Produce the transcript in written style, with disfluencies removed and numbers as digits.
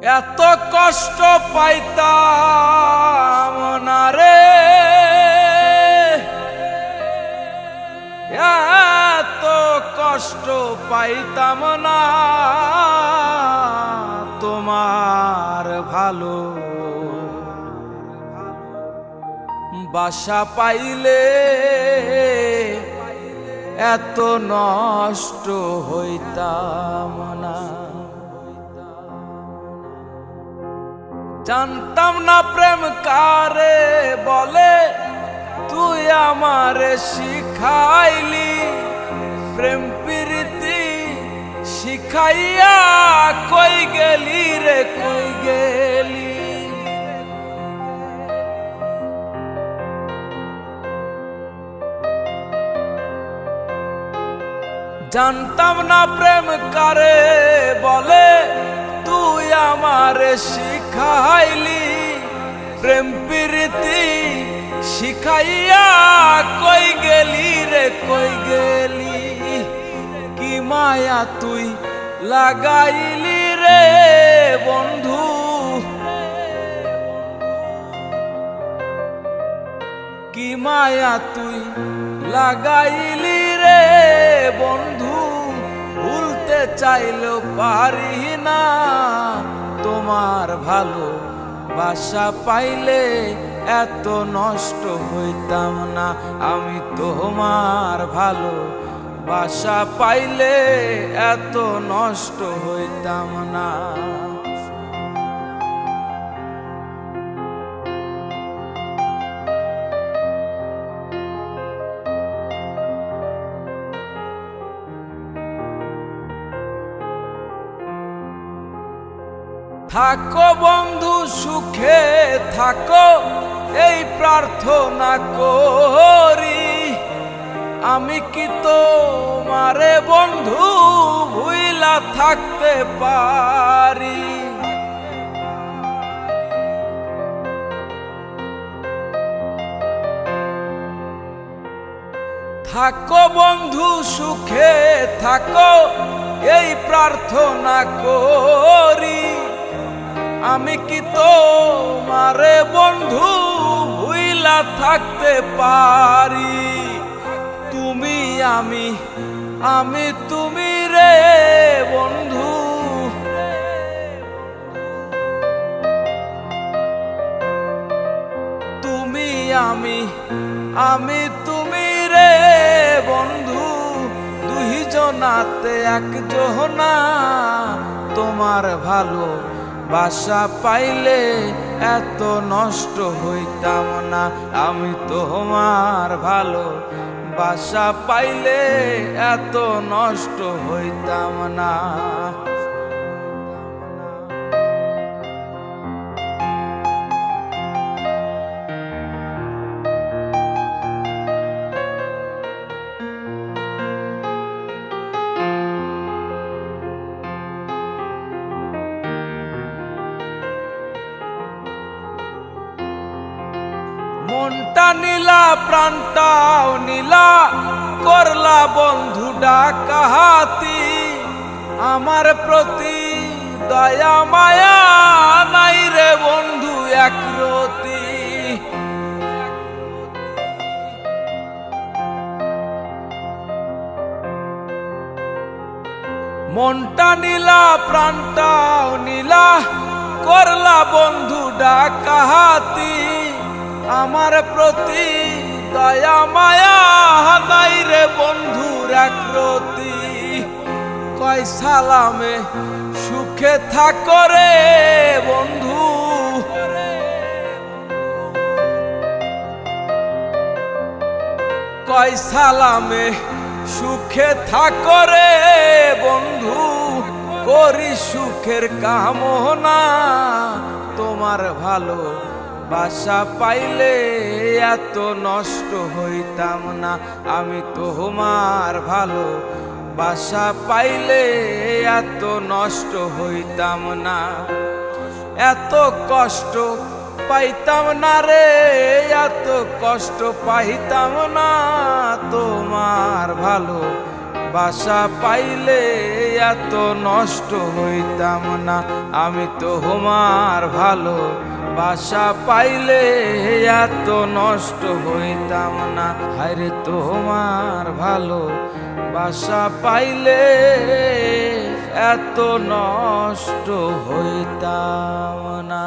এত কষ্ট পাইতাম না রে, এত কষ্ট পাইতাম না তোমার ভালো বাসা পাইলে এত নষ্ট হইতাম না। জানতাম না প্রেম কারে বলে, তুই আমারে শিখাইলি প্রেম প্রীতি শিখাইয়া কই গেলি রে কই গেলি। জানতাম না প্রেম কারে বলে, তুই আমারে শিখাইলি প্রেম প্রীতি শিখাইয়া কই গেলি রে কই গেলি। কি মায়া তুই লাগাইলি রে বন্ধু, কি মায়া তুই লাগাইলি রে বন্ধু। ভুলতে চাইলেও পারি না তোমার ভালো বাসা পাইলে এত নষ্ট হইতাম না। আমি তোমার ভালো বাসা পাইলে এত নষ্ট হইতাম না। থাকো বন্ধু সুখে থাকো এই প্রার্থনা করি। আমি কি তোমারে বন্ধু ভুইলা থাকতে পারি। থাকো বন্ধু সুখে থাকো এই প্রার্থনা করি। আমি কি তোমারে বন্ধু ভুইলা থাকতে পারি। তুমি আমি আমি তুমি রে বন্ধু, তুমি আমি আমি তুমি রে বন্ধু। দুইজনাতে একজনা তোমার ভালো বাসা পাইলে এত নষ্ট হইতাম না। আমি তোমার ভালো বাসা পাইলে এত নষ্ট হইতাম না। মনটা নীলা প্রাণটাও নীলা করলা বন্ধু ডাকাহাতি। আমার প্রতি দয়া মায়া নাই রে বন্ধু একরতি। মনটা নীলা প্রাণটাও নীলা করলা বন্ধু ডাকাহাতি। আমার প্রতি দয়া মায়া নাই রে বন্ধুর একরতি। কয় সালামে সুখে থাকো রে বন্ধু, কয় সালামে সুখে থাকো রে বন্ধু। করি সুখের কামনা তোমার ভালো বাসা পাইলে এত নষ্ট হইতাম না। আমি তোমার ভালো বাসা পাইলে এত নষ্ট হইতাম না। এত কষ্ট পাইতাম না রে, এত কষ্ট পাইতাম না তোমার ভালো বাসা পাইলে এত নষ্ট হইতাম না। আমি তোমার ভালো বাসা পাইলে এত নষ্ট হইতাম না। হায়রে তোমার ভালো বাসা পাইলে এত নষ্ট হইতাম না।